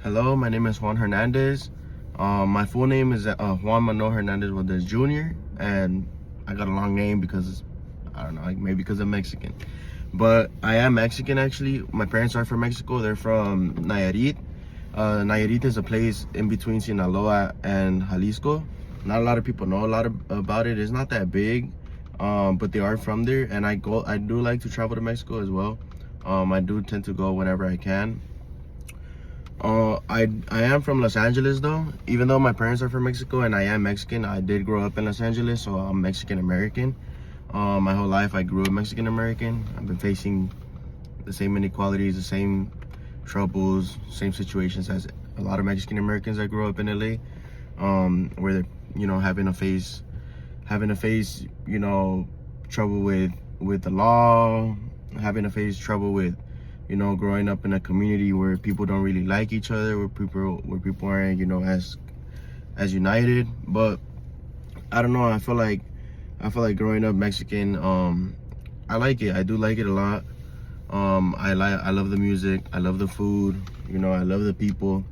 Hello, my name is Juan Hernandez. My full name is Juan Manuel Hernandez Valdez Jr. And I got a long name because, I don't know, like maybe because I'm Mexican. But I am Mexican actually. My parents are from Mexico. They're from Nayarit. Nayarit is a place in between Sinaloa and Jalisco. Not a lot of people know about it. It's not that big, but they are from there. And I do like to travel to Mexico as well. I do tend to go whenever I can. I am from Los Angeles though. Even though my parents are from Mexico and I am Mexican, I did grow up in Los Angeles, so I'm Mexican American. My whole life I grew up Mexican American. I've been facing the same inequalities, the same troubles, same situations as a lot of Mexican Americans that grew up in LA, where they're, having to face, trouble with the law, having to face trouble with, growing up in a community where people don't really like each other, where people aren't, as united. But I don't know. I feel like growing up Mexican, I like it. I do like it a lot. I love the music. I love the food. I love the people.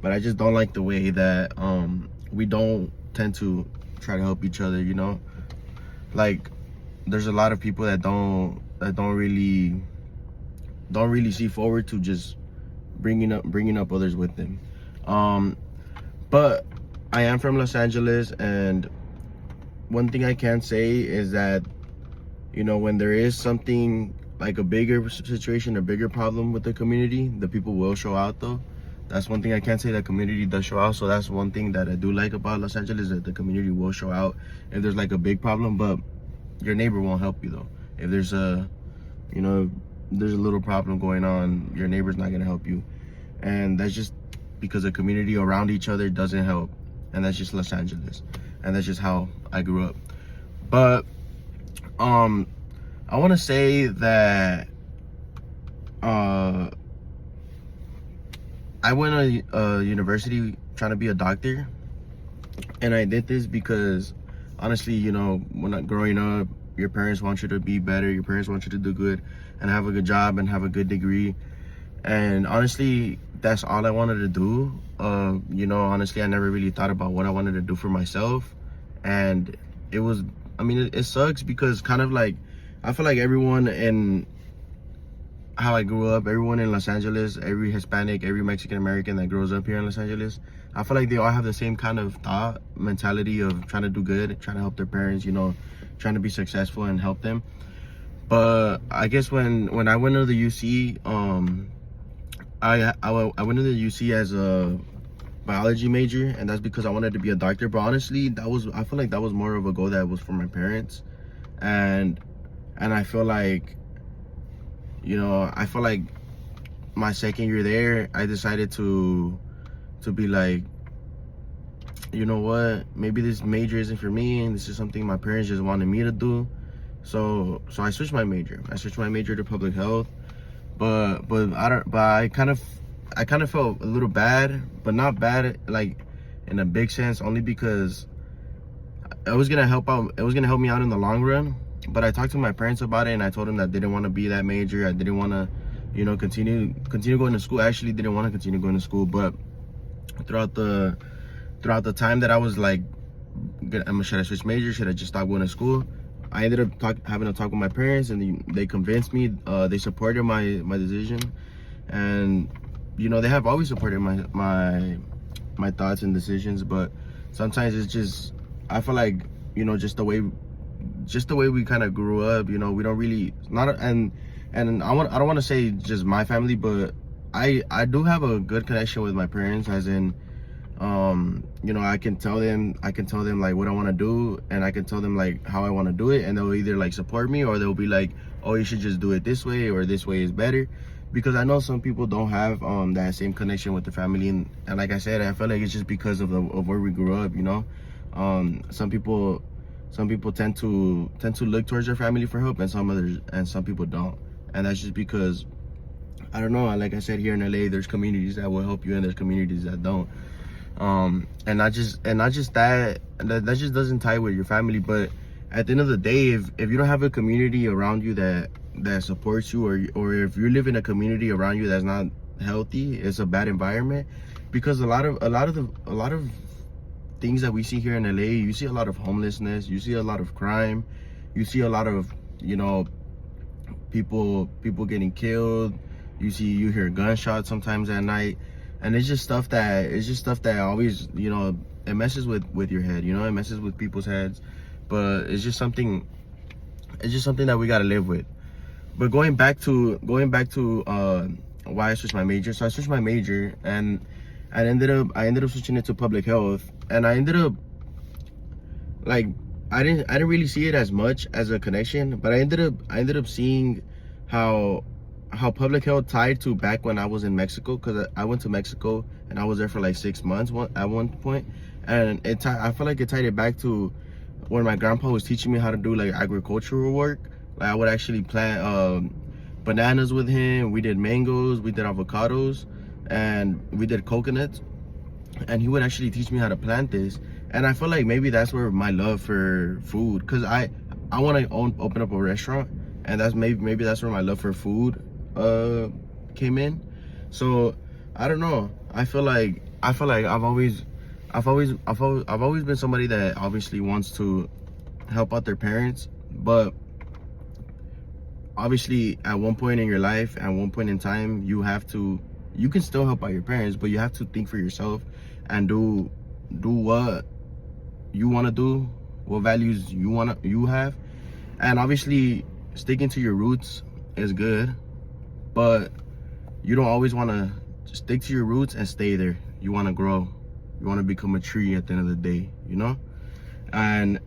But I just don't like the way that we don't tend to try to help each other. Like there's a lot of people that don't really see forward to just bringing up others with them. But I am from Los Angeles, and one thing I can say is that when there is something like a bigger situation, a bigger problem with the community, the people will show out though. That's one thing I can say, that community does show out. So that's one thing that I do like about Los Angeles, that the community will show out if there's like a big problem. But your neighbor won't help you though. If there's there's a little problem going on, your neighbor's not gonna help you. And that's just because the community around each other doesn't help. And that's just Los Angeles. And that's just how I grew up. But I wanna say that I went to university trying to be a doctor. And I did this because honestly, when growing up, your parents want you to be better, your parents want you to do good and have a good job and have a good degree. And honestly, that's all I wanted to do. Honestly, I never really thought about what I wanted to do for myself. And it sucks because kind of like, I feel like everyone in how I grew up, everyone in Los Angeles, every Hispanic, every Mexican American that grows up here in Los Angeles, I feel like they all have the same kind of thought, mentality of trying to do good, trying to help their parents, trying to be successful and help them. But I guess when I went to the UC, I went to the UC as a biology major, and that's because I wanted to be a doctor. But honestly, I feel like that was more of a goal that was for my parents. And I feel like, my second year there, I decided to be like, you know what, maybe this major isn't for me, and this is something my parents just wanted me to do. So I switched my major. I switched my major to public health. But I kind of felt a little bad, but not bad like in a big sense, only because it was gonna help me out in the long run. But I talked to my parents about it, and I told them that I didn't want to be that major. I didn't want to, continue going to school. I actually didn't want to continue going to school, but throughout the time that I was like, should I switch majors? Should I just stop going to school? I ended up having a talk with my parents, and they convinced me. They supported my decision, and they have always supported my thoughts and decisions. But sometimes it's just, I feel like just the way we kind of grew up. We don't really and I don't want to say just my family, but I do have a good connection with my parents, as in. I can tell them like what I want to do, and I can tell them like how I want to do it, and they'll either like support me, or they'll be like, oh, you should just do it this way, or this way is better. Because I know some people don't have that same connection with the family, and like I said, I feel like it's just because of where we grew up. Some people tend to look towards their family for help, and some people don't. And that's just because, I don't know, like I said, here in LA, there's communities that will help you, and there's communities that don't. And not just that just doesn't tie with your family. But at the end of the day, if you don't have a community around you that supports you, or if you live in a community around you that's not healthy, it's a bad environment, because a lot of things that we see here in LA, you see a lot of homelessness, you see a lot of crime, you see a lot of, you know, people getting killed. You hear gunshots sometimes at night, and it's just stuff that always, you know, it messes with your head, you know, it messes with people's heads. But it's just something that we got to live with. But going back to why I switched my major. So I switched my major, and I ended up switching it to public health, and I ended up, like, I didn't really see it as much as a connection, but I ended up seeing how public health tied to back when I was in Mexico, because I went to Mexico and I was there for like 6 months at one point, and I feel like it tied it back to when my grandpa was teaching me how to do like agricultural work. Like I would actually plant bananas with him. We did mangoes, we did avocados, and we did coconuts, and he would actually teach me how to plant this. And I feel like maybe that's where my love for food, because I want to open up a restaurant, and that's maybe that's where my love for food came in. So I don't know, I feel like I've always been somebody that obviously wants to help out their parents, but obviously at one point in your life, at one point in time, you can still help out your parents, but you have to think for yourself and do what you want to do, what values you have. And obviously sticking to your roots is good, but you don't always want to stick to your roots and stay there. You want to grow, you want to become a tree at the end of the day, you know. And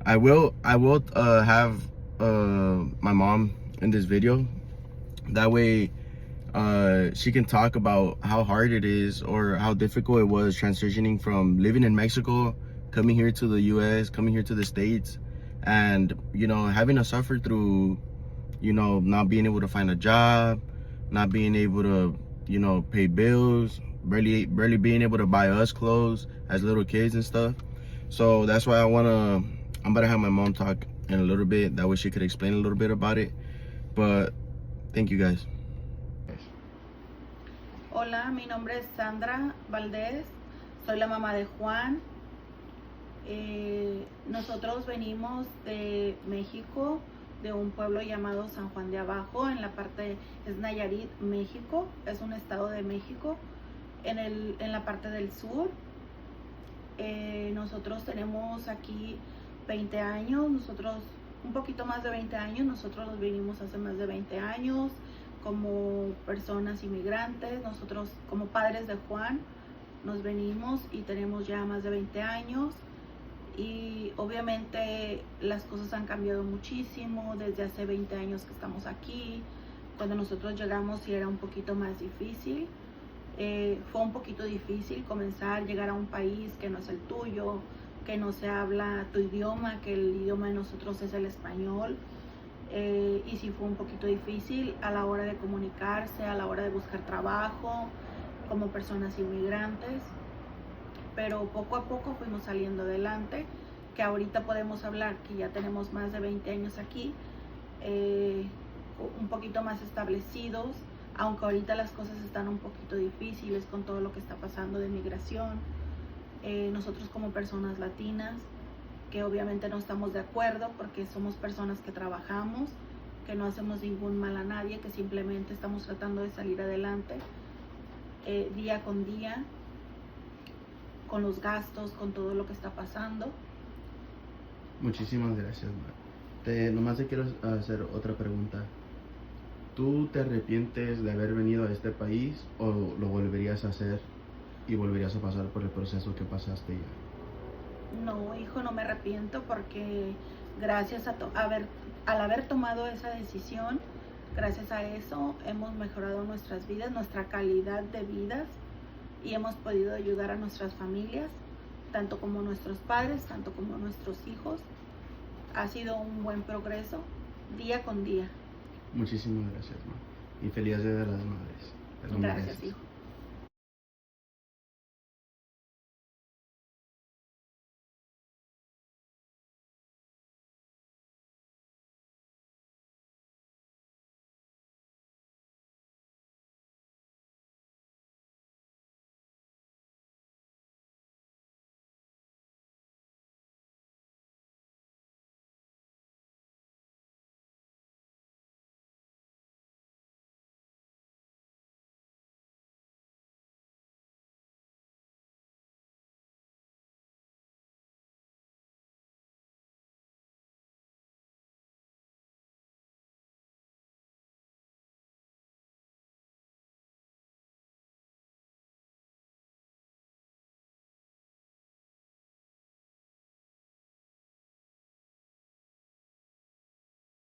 I will have my mom in this video, that way she can talk about how hard it is, or how difficult it was transitioning from living in Mexico, coming here to the US, coming here to the States, and, you know, having to suffer through, you know, not being able to find a job, not being able to, you know, pay bills, barely being able to buy us clothes as little kids and stuff. So that's why I'm about to have my mom talk in a little bit, that way she could explain a little bit about it. But thank you guys. Hola, mi nombre es Sandra Valdés, soy la mamá de Juan. Nosotros venimos de México, de un pueblo llamado San Juan de Abajo, en la parte, es Nayarit, México, es un estado de México, en la parte del sur. Nosotros tenemos aquí 20 años, un poquito más de 20 años, nosotros nos vinimos hace más de 20 años como personas inmigrantes. Nosotros como padres de Juan nos venimos y tenemos ya más de 20 años, y obviamente las cosas han cambiado muchísimo desde hace 20 años que estamos aquí. Cuando nosotros llegamos sí era un poquito más difícil, fue un poquito difícil llegar a un país que no es el tuyo, que no se habla tu idioma, que el idioma de nosotros es el español, y sí fue un poquito difícil a la hora de comunicarse, a la hora de buscar trabajo como personas inmigrantes, pero poco a poco fuimos saliendo adelante, que ahorita podemos hablar que ya tenemos más de 20 años aquí, un poquito más establecidos, aunque ahorita las cosas están un poquito difíciles con todo lo que está pasando de migración. Nosotros como personas latinas, que obviamente no estamos de acuerdo, porque somos personas que trabajamos, que no hacemos ningún mal a nadie, que simplemente estamos tratando de salir adelante día con día, con los gastos, con todo lo que está pasando. Muchísimas gracias, ma. Nomás te quiero hacer otra pregunta. ¿Tú te arrepientes de haber venido a este país, o lo volverías a hacer y volverías a pasar por el proceso que pasaste ya? No, hijo, no me arrepiento, porque gracias al haber tomado esa decisión, gracias a eso hemos mejorado nuestras vidas, nuestra calidad de vidas, y hemos podido ayudar a nuestras familias, tanto como nuestros padres, tanto como nuestros hijos. Ha sido un buen progreso día con día. Muchísimas gracias, ma. Y feliz Día de las Madres. Gracias, hijo.